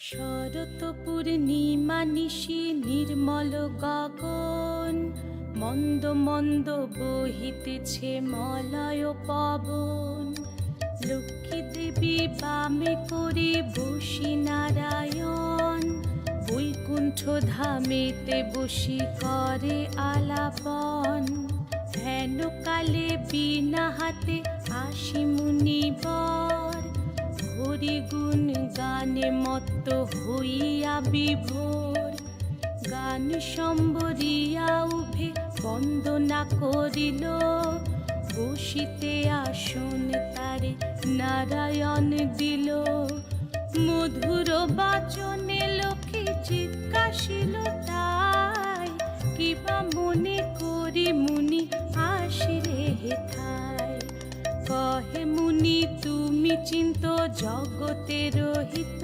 শরৎ পূর্ণিমা নিশি নির্মল গগন, মন্দ মন্দ বহিতেছে মলয় পবন। লক্ষ্মী দেবী বামে করে বসি নারায়ণ, বৈকুণ্ঠ ধামেতে বসি করে আলাপন। হেন কালে বিনা হাতে আসি মুনিবর, হরি গুণ গানে মত্ত হইয়া বিভোর। গান সম্বরিয়া উভে বন্দনা করিল, বসিতে আসন তারে নারায়ণ দিল। মধুর বাচনে লোকে জিজ্ঞাসিল তাই, কিবা মনে করি মুনি আসিলে হেথায়। কহে মুনি তুমি চিন্ত জগতের হিত,